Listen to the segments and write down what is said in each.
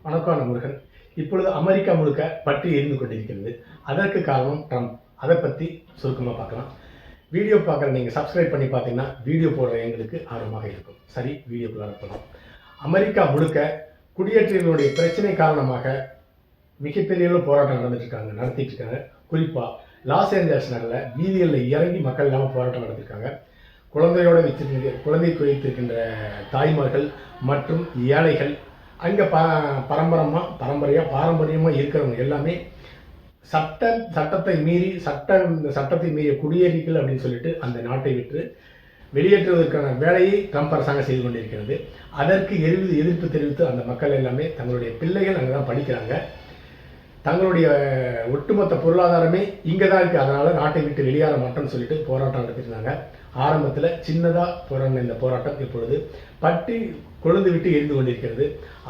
வணக்கம் முருகன். இப்பொழுது அமெரிக்கா முழுக்க பற்றி எரிந்து கொண்டிருக்கிறது. அதற்கு காரணம் ட்ரம்ப். அதை பற்றி சுருக்கமாக பார்க்கலாம். வீடியோ பார்க்குற நீங்கள் சப்ஸ்கிரைப் பண்ணி பார்த்தீங்கன்னா வீடியோ போடுற எங்களுக்கு ஆர்வமாக இருக்கும். சரி, வீடியோக்குள்ள போகலாம். அமெரிக்கா முழுக்க குடியேற்றங்களுடைய பிரச்சனை காரணமாக மிகப்பெரிய போராட்டம் நடத்திட்டு இருக்காங்க. குறிப்பாக லாஸ் ஏஞ்சல்ஸ் நகரில் வீதிகளில் இறங்கி மக்கள் இல்லாமல் போராட்டம் நடத்திருக்காங்க. குழந்தை வைத்திருக்கின்ற தாய்மார்கள் மற்றும் ஏழைகள் அங்கே பாரம்பரியமாக இருக்கிறவங்க எல்லாமே சட்டத்தை மீறிய குடியேறிகள் அப்படின்னு சொல்லிட்டு அந்த நாட்டை விட்டு வெளியேற்றுவதற்கான வேலையை ட்ரம்ப் அரசாங்கம் செய்து கொண்டிருக்கிறது. அதற்கு எதிர்ப்பு தெரிவித்து அந்த மக்கள் எல்லாமே தங்களுடைய பிள்ளைகள் அங்கே தான் படிக்கிறாங்க. தங்களுடைய ஒட்டுமொத்த பொருளாதாரமே இங்கே தான் இருக்குது, அதனால் நாட்டை விட்டு வெளியேற மாட்டோம்னு சொல்லிட்டு போராட்டம் நடத்திருந்தாங்க. ஆரம்பத்தில் சின்னதாக போராடின இந்த போராட்டம் இப்பொழுது பற்றி கொழுந்து விட்டு எரிந்து கொண்டிருக்கிறது.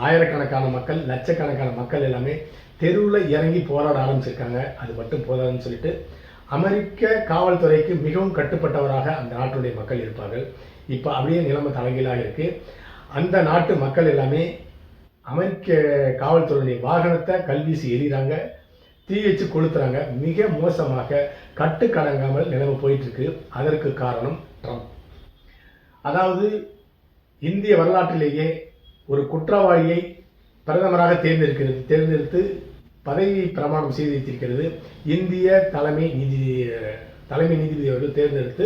ஆயிரக்கணக்கான மக்கள், லட்சக்கணக்கான மக்கள் எல்லாமே தெருவில் இறங்கி போராட ஆரம்பிச்சிருக்காங்க. அது மட்டும் போதாதுன்னு சொல்லிட்டு அமெரிக்க காவல்துறைக்கு மிகவும் கட்டுப்பட்டவராக அந்த நாட்டுடைய மக்கள் இருப்பார்கள். இப்போ அப்படியே நிலைமை தலைகீழாக இருக்குது. அந்த நாட்டு மக்கள் எல்லாமே அமெரிக்க காவல்துறையுடைய வாகனத்தை கல்வீசி எறிகிறாங்க, தீ வச்சு கொளுத்துறாங்க. மிக மோசமாக கட்டுக்கடங்காமல் நிலைமை போயிட்டு இருக்கு. அதற்கு காரணம் ட்ரம்ப். அதாவது இந்திய வரலாற்றிலேயே ஒரு குற்றவாளியை பிரதமராக தேர்ந்தெடுத்து பதவி பிரமாணம் செய்து வைத்திருக்கிறது இந்திய தலைமை நீதிபதி அவர்கள் தேர்ந்தெடுத்து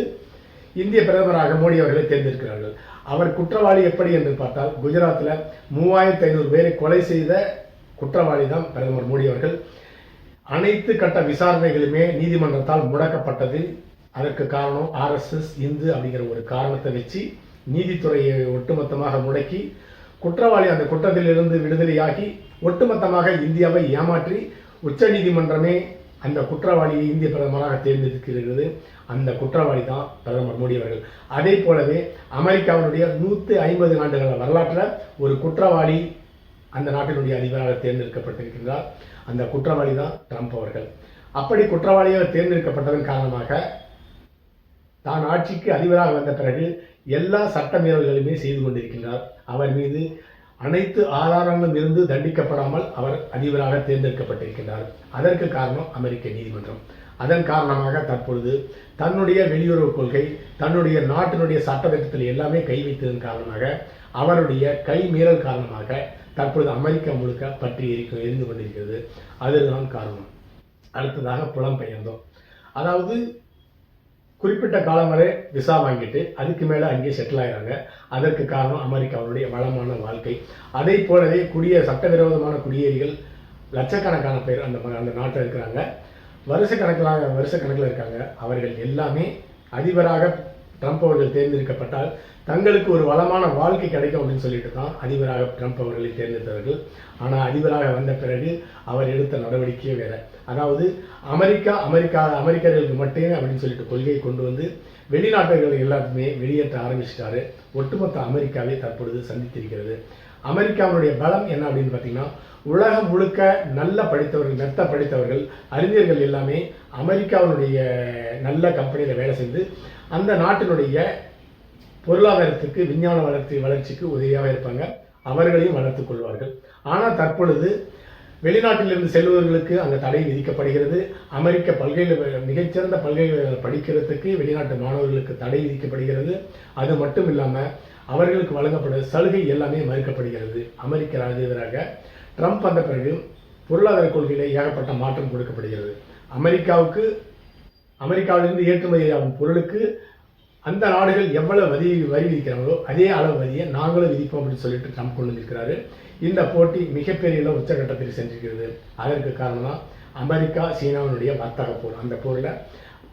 இந்திய பிரதமராக மோடி அவர்களை தேர்ந்தெடுக்கிறார்கள். அவர் குற்றவாளி எப்படி என்று பார்த்தால், குஜராத்தில் 3500 பேரை கொலை செய்த குற்றவாளி தான் பிரதமர் மோடி அவர்கள். அனைத்து கட்ட விசாரணைகளுமே நீதிமன்றத்தால் முடக்கப்பட்டது. அதற்கு காரணம் RSS இந்து அப்படிங்கிற ஒரு காரணத்தை வச்சு நீதித்துறையை ஒட்டுமொத்தமாக முடக்கி குற்றவாளி அந்த குற்றத்திலிருந்து விடுதலையாகி ஒட்டுமொத்தமாக இந்தியாவை ஏமாற்றி உச்ச நீதிமன்றமே அந்த குற்றவாளியை இந்திய பிரதமராக தேர்ந்தெடுக்கிறது. அந்த குற்றவாளி தான் பிரதமர் மோடி அவர்கள். அதே போலவே அமெரிக்காவினுடைய 150 ஆண்டுகள் வரலாற்றில் ஒரு குற்றவாளி அந்த நாட்டினுடைய அதிபராக தேர்ந்தெடுக்கப்பட்டிருக்கிறார். அந்த குற்றவாளி தான் ட்ரம்ப் அவர்கள். அப்படி குற்றவாளியாக தேர்ந்தெடுக்கப்பட்டதன் காரணமாக தான் ஆட்சிக்கு அதிபராக வந்த பிறகு எல்லா சட்ட மீறல்களுமே செய்து கொண்டிருக்கின்றார். அவர் மீது அனைத்து ஆதாரங்களும் இருந்து தண்டிக்கப்படாமல் அவர் அதிபராக தேர்ந்தெடுக்கப்பட்டிருக்கின்றார். அதற்கு காரணம் அமெரிக்க நீதிமன்றம். அதன் காரணமாக தற்பொழுது தன்னுடைய வெளியுறவு கொள்கை, தன்னுடைய நாட்டினுடைய சட்டத்திட்டத்தில் எல்லாமே கை வைத்ததன் காரணமாக அவருடைய கை மீறல் காரணமாக தற்பொழுது அமெரிக்கா முழுக்க பற்றி எரிந்து கொண்டிருக்கிறது. அதுதான் காரணம். அடுத்ததாக புலம்பெயர்ந்தோம். அதாவது குறிப்பிட்ட காலம் வரை விசா வாங்கிட்டு அதுக்கு மேலே அங்கேயே செட்டில் ஆகிறாங்க. அதற்கு காரணம் அமெரிக்காவுடைய வளமான வாழ்க்கை. அதே போலவே சட்டவிரோதமான குடியேறிகள் லட்சக்கணக்கான பேர் அந்த நாட்டில் இருக்கிறாங்க. வருஷக்கணக்கில் இருக்காங்க. அவர்கள் எல்லாமே அதிபராக ட்ரம்ப் அவர்கள் தேர்ந்தெடுக்கப்பட்டால் தங்களுக்கு ஒரு வளமான வாழ்க்கை கிடைக்கும் அப்படின்னு சொல்லிட்டு தான் அதிபராக ட்ரம்ப் அவர்களை தேர்ந்தெடுத்தவர்கள். ஆனால் அதிபராக வந்த பிறகு அவர் எடுத்த நடவடிக்கையே வேற. அதாவது அமெரிக்கர்களுக்கு மட்டுமே அப்படின்னு சொல்லிட்டு கொள்கையை கொண்டு வந்து வெளிநாட்டர்கள் எல்லாருமே வெளியேற்ற ஆரம்பிச்சிட்டாரு. ஒட்டுமொத்த அமெரிக்காவை தற்பொழுது சந்தித்திருக்கிறது. அமெரிக்காவுடைய பலம் என்ன அப்படின்னு பார்த்தீங்கன்னா, உலகம் முழுக்க நல்ல படித்தவர்கள் அறிஞர்கள் எல்லாமே அமெரிக்காவினுடைய நல்ல கம்பெனியில் வேலை செய்து அந்த நாட்டினுடைய பொருளாதாரத்துக்கு, விஞ்ஞான வளர்ச்சிக்கு உதவியாக இருப்பாங்க. அவர்களையும் வளர்த்துக் கொள்வார்கள். ஆனால் தற்பொழுது வெளிநாட்டிலிருந்து செல்வர்களுக்கு அங்கே தடை விதிக்கப்படுகிறது. மிகச்சிறந்த பல்கலைக்கழகங்கள் படிக்கிறதுக்கு வெளிநாட்டு மாணவர்களுக்கு தடை விதிக்கப்படுகிறது. அது மட்டும் இல்லாமல் அவர்களுக்கு வழங்கப்படும் சலுகை எல்லாமே மறுக்கப்படுகிறது. அமெரிக்க அதிபராக ட்ரம்ப் வந்த பிறகு பொருளாதார கொள்கையில் ஏகப்பட்ட மாற்றம் கொடுக்கப்படுகிறது. அமெரிக்காவிலிருந்து ஏற்றுமதி ஆகும் பொருளுக்கு அந்த நாடுகள் எவ்வளவு வரி விதிக்கிறாங்களோ அதே அளவு வரியை நாங்களும் விதிப்போம் அப்படின்னு சொல்லிட்டு ட்ரம்ப் கொண்டு வந்திருக்கிறாரு. இந்த போட்டி மிகப்பெரிய உச்சகட்டத்தில் சென்றிருக்கிறது. அதற்கு காரணம் அமெரிக்கா சீனாவினுடைய வர்த்தக போர். அந்த போரில்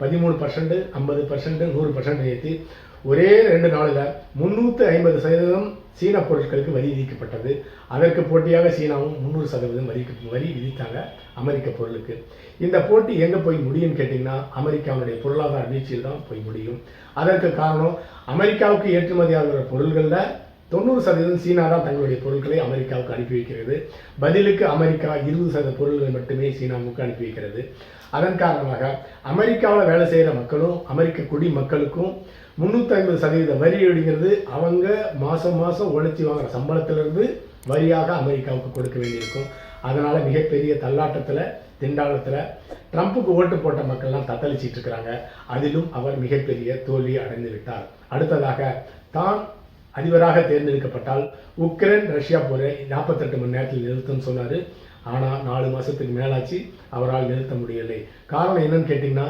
13%, 50%, 100% ஏற்றி ஒரே 2 நாளில் 350% சீன பொருட்களுக்கு வரி விதிக்கப்பட்டது. அதற்கு போட்டியாக சீனாவும் 300% வரி விதித்தாங்க அமெரிக்க பொருளுக்கு. இந்த போட்டி எங்கே போய் முடியும்னு கேட்டிங்கன்னா, அமெரிக்காவுடைய பொருளாதார வீழ்ச்சியில் தான் போய் முடியும். அதற்கு காரணம் அமெரிக்காவுக்கு ஏற்றுமதி ஆகிற பொருள்களில் 90% சீனா தான் தங்களுடைய பொருட்களை அமெரிக்காவுக்கு அனுப்பி வைக்கிறது. பதிலுக்கு அமெரிக்கா 20% பொருள்கள் மட்டுமே சீனாவுக்கு அனுப்பி வைக்கிறது. அதன் காரணமாக அமெரிக்காவில் வேலை செய்கிற மக்களும் அமெரிக்க குடிமக்களுக்கும் 350% வரி அப்படிங்கிறது அவங்க மாதம் உழைச்சி வாங்குற சம்பளத்திலிருந்து வரியாக அமெரிக்காவுக்கு கொடுக்க வேண்டியிருக்கும். அதனால் மிகப்பெரிய தள்ளாட்டத்தில் திண்டாட்டத்தில் ட்ரம்ப்புக்கு ஓட்டு போட்ட மக்கள்லாம் தத்தளிச்சிட்டு இருக்கிறாங்க. அதிலும் அவர் மிகப்பெரிய தோல்வி அடைந்து விட்டார். அடுத்ததாக தான் அதிபராக தேர்ந்தெடுக்கப்பட்டால் உக்ரைன் ரஷ்யா போரை 48 மணி நேரத்தில் நிறுத்தம் சொன்னார். ஆனால் 4 மாதத்துக்கு மேலாச்சு, அவரால் நிறுத்த முடியலை. காரணம் என்னன்னு கேட்டிங்கன்னா,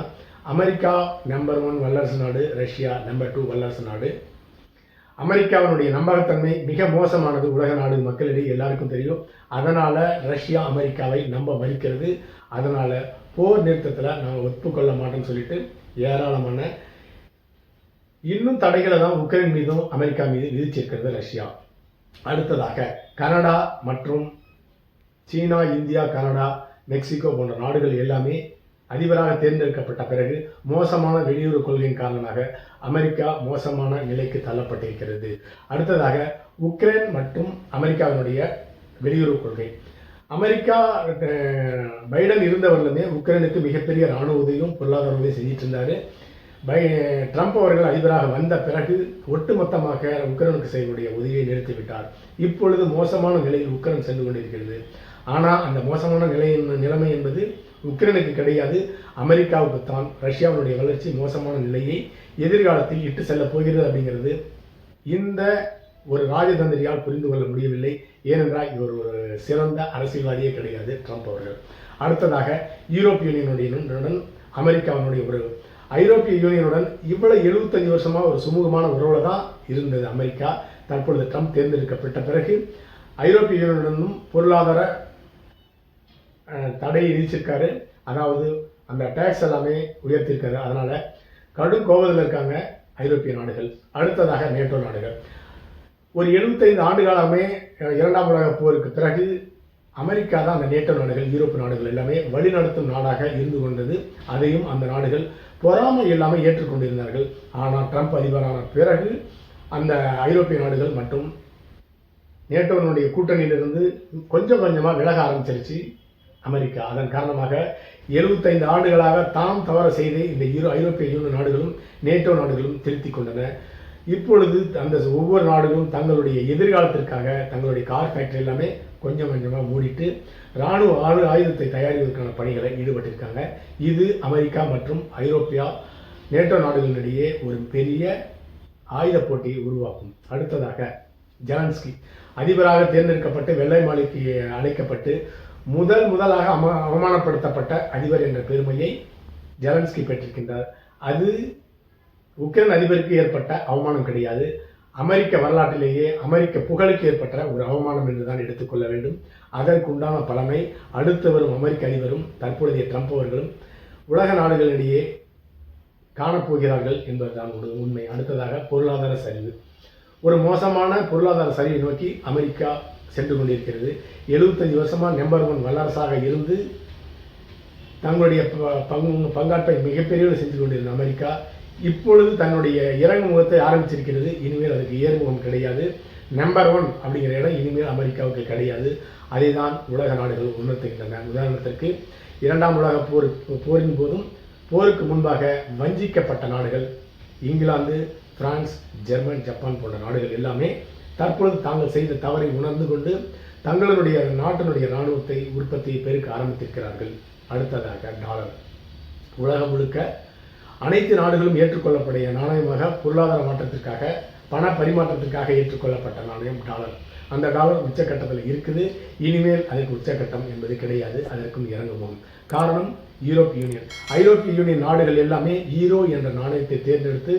அமெரிக்கா நம்பர் 1 வல்லரசு நாடு, ரஷ்யா நம்பர் 2 வல்லரசு நாடு. அமெரிக்காவினுடைய நம்பகத்தன்மை மிக மோசமானது உலக நாடு மக்களிடையே எல்லாருக்கும் தெரியும். அதனால் ரஷ்யா அமெரிக்காவை நம்ப மறுக்கிறது. அதனால் போர் நிறுத்தத்தில் நான் ஒப்புக்கொள்ள மாட்டேன்னு சொல்லிட்டு ஏராளமான இன்னும் தடைகளை தான் உக்ரைன் மீதும் அமெரிக்கா மீது விதிச்சிருக்கிறது ரஷ்யா. அடுத்ததாக கனடா மற்றும் சீனா, இந்தியா, கனடா, மெக்சிகோ போன்ற நாடுகள் எல்லாமே அதிபராக தேர்ந்தெடுக்கப்பட்ட பிறகு மோசமான வெளியுறவு கொள்கையின் காரணமாக அமெரிக்கா மோசமான நிலைக்கு தள்ளப்பட்டிருக்கிறது. அடுத்ததாக உக்ரைன் மற்றும் அமெரிக்காவினுடைய வெளியுறவு கொள்கை. அமெரிக்கா பைடன் இருந்தவர்களுமே உக்ரைனுக்கு மிகப்பெரிய இராணுவ உதவியும் பொருளாதார உதவியும் செஞ்சிட்டு இருந்தார். ட்ரம்ப் அவர்கள் அதிபராக வந்த பிறகு ஒட்டுமொத்தமாக உக்ரைனுக்கு செய்யக்கூடிய உதவியை நிறுத்திவிட்டார். இப்பொழுது மோசமான நிலையில் உக்ரைன் சென்று கொண்டிருக்கிறது. ஆனால் அந்த மோசமான நிலைமை என்பது உக்ரைனுக்கு கிடையாது, அமெரிக்காவுக்கு தான். ரஷ்யாவுடைய வளர்ச்சி மோசமான நிலையை எதிர்காலத்தில் இட்டு செல்ல போகிறது அப்படிங்கிறது இந்த ஒரு ராஜதந்திரியால் புரிந்து கொள்ள முடியவில்லை. ஏனென்றால் இவர் ஒரு சிறந்த அரசியல்வாதியே கிடையாது ட்ரம்ப் அவர்கள். அடுத்ததாக யூரோப்பிய யூனியனுடன் அமெரிக்காவினுடைய ஒரு ஐரோப்பிய யூனியனுடன் இவ்வளவு 75 வருஷமாக ஒரு சுமூகமான உறவில் தான் இருந்தது அமெரிக்கா. தற்பொழுது ட்ரம்ப் தேர்ந்தெடுக்கப்பட்ட பிறகு ஐரோப்பிய யூனியனுடனும் பொருளாதார தடையை விதிச்சிருக்காரு. அதாவது அந்த டேக்ஸ் எல்லாமே உயர்த்திருக்காரு. அதனால கடும் கோபத்தில் இருக்காங்க ஐரோப்பிய நாடுகள். அடுத்ததாக நேட்டோ நாடுகள். ஒரு 75 ஆண்டு காலமே 2ஆம் உலக போருக்கு பிறகு அமெரிக்கா தான் அந்த நேட்டோ நாடுகள், யூரோப்பு நாடுகள் எல்லாமே வழிநடத்தும் நாடாக இருந்து கொண்டது. அதையும் அந்த நாடுகள் பொறாமை இல்லாமல் ஏற்றுக்கொண்டிருந்தார்கள். ஆனால் ட்ரம்ப் அதிபரான பிறகு அந்த ஐரோப்பிய நாடுகள் மற்றும் நேட்டோனுடைய கூட்டணியிலிருந்து கொஞ்சம் கொஞ்சமாக விலக ஆரம்பிச்சிருச்சு அமெரிக்கா. அதன் காரணமாக 75 ஆண்டுகளாக தாம் தவற செய்து இந்த ஐரோப்பிய யூனியன் நாடுகளும் நேட்டோ நாடுகளும் திருத்திக் கொண்டன. இப்பொழுது அந்த ஒவ்வொரு நாடுகளும் தங்களுடைய எதிர்காலத்திற்காக தங்களுடைய கார் ஃபேக்டரி எல்லாமே கொஞ்சம் கொஞ்சமாக மூடிட்டு இராணுவ ஆயுதத்தை தயாரிப்பதற்கான பணிகளை ஈடுபட்டிருக்காங்க. இது அமெரிக்கா மற்றும் ஐரோப்பியா நேட்டோ நாடுகளிடையே ஒரு பெரிய ஆயுத போட்டியை உருவாக்கும். அடுத்ததாக ஜெலன்ஸ்கி அதிபராக தேர்ந்தெடுக்கப்பட்டு வெள்ளை மாளிகைக்கு அழைக்கப்பட்டு முதலாக அவமானப்படுத்தப்பட்ட அதிபர் என்ற பெருமையை ஜெலன்ஸ்கி பெற்றிருக்கின்றார். அது உக்ரைன் அதிபருக்கு ஏற்பட்ட அவமானம் கிடையாது, அமெரிக்க வரலாற்றிலேயே அமெரிக்க புகழுக்கு ஏற்பட்ட ஒரு அவமானம் என்றுதான் எடுத்துக்கொள்ள வேண்டும். அதற்குண்டான பலனை அடுத்து வரும் அமெரிக்க அதிபரும் தற்பொழுதைய ட்ரம்ப் அவர்களும் உலக நாடுகளிடையே காணப்போகிறார்கள் என்பதுதான் உண்மை. அடுத்ததாக பொருளாதார சரிவு. ஒரு மோசமான பொருளாதார சரிவை நோக்கி அமெரிக்கா சென்று கொண்டிருக்கிறது. 75 வருஷமாக நம்பர் 1 வல்லரசாக இருந்து தங்களுடைய பங்காற்றை மிகப்பெரிய செஞ்சு கொண்டிருந்த அமெரிக்கா இப்பொழுது தன்னுடைய இறங்கு முகத்தை ஆரம்பிச்சிருக்கிறது. இனிமேல் அதுக்கு ஏறுமுகம் கிடையாது. நம்பர் 1 அப்படிங்கிற இடம் இனிமேல் அமெரிக்காவுக்கு கிடையாது. அதை தான் உலக நாடுகள் உணர்த்துகின்றன. உதாரணத்திற்கு 2ஆம் உலக போரின் போதும் போருக்கு முன்பாக வஞ்சிக்கப்பட்ட நாடுகள் இங்கிலாந்து, பிரான்ஸ், ஜெர்மன், ஜப்பான் போன்ற நாடுகள் எல்லாமே தற்பொழுது தாங்கள் செய்த தவறை உணர்ந்து கொண்டு தங்களுடைய நாட்டினுடைய இராணுவத்தை உற்பத்தியை பெருக்க ஆரம்பித்திருக்கிறார்கள். அடுத்ததாக டாலர். உலகம் முழுக்க அனைத்து நாடுகளும் ஏற்றுக்கொள்ளப்படைய நாணயமாக பொருளாதார மாற்றத்திற்காக பண பரிமாற்றத்திற்காக ஏற்றுக்கொள்ளப்பட்ட நாணயம் டாலர். அந்த டாலர் உச்சக்கட்டத்தில் இருக்குது. இனிமேல் அதுக்கு உச்சக்கட்டம் என்பது கிடையாது, அதற்கும் இறங்குவோம். காரணம் யூரோப்பிய யூனியன். ஐரோப்பிய யூனியன் நாடுகள் எல்லாமே ஈரோ என்ற நாணயத்தை தேர்ந்தெடுத்து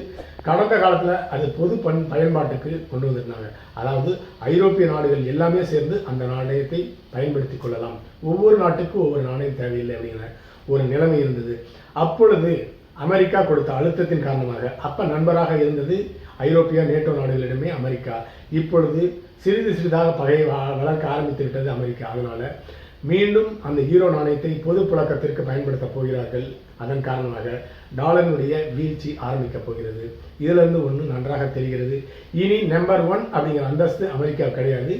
கடந்த காலத்தில் அது பொது பயன்பாட்டுக்கு கொண்டு வந்திருந்தாங்க. அதாவது ஐரோப்பிய நாடுகள் எல்லாமே சேர்ந்து அந்த நாணயத்தை பயன்படுத்தி கொள்ளலாம், ஒவ்வொரு நாட்டுக்கும் ஒவ்வொரு நாணயம் தேவையில்லை அப்படிங்கிற ஒரு நிலைமை இருந்தது. அப்பொழுது அமெரிக்கா கொடுத்த அழுத்தத்தின் காரணமாக அப்ப நண்பராக இருந்தது ஐரோப்பிய நேட்டோ நாடுகளிடமே அமெரிக்கா. இப்பொழுது சிறிது சிறிதாக பகையை வளர்க்க ஆரம்பித்து விட்டது அமெரிக்கா. அதனால மீண்டும் அந்த யூரோ நாணயத்தை பொது புழக்கத்திற்கு பயன்படுத்த போகிறார்கள். அதன் காரணமாக டாலரினுடைய வீழ்ச்சி ஆரம்பிக்கப் போகிறது. இதிலிருந்து ஒன்று நன்றாக தெரிகிறது. இனி நம்பர் 1 அப்படிங்கிற அந்தஸ்து அமெரிக்கா கிடையாது,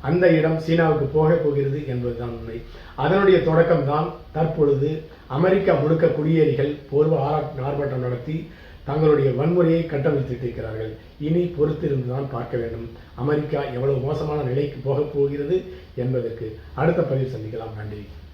அந்த இடம் சீனாவுக்கு போகிறது என்பதுதான் உண்மை. அதனுடைய தொடக்கம் தான் தற்பொழுது அமெரிக்கா முழுக்க குடியேறிகள் ஆர்ப்பாட்டம் நடத்தி தங்களுடைய வன்முறையை கட்டமைத்திருக்கிறார்கள். இனி பொறுத்திருந்துதான் பார்க்க வேண்டும் அமெரிக்கா எவ்வளவு மோசமான நிலைக்கு போகப் போகிறது என்பதற்கு அடுத்த பதிவில் சந்திக்கலாம். நன்றி.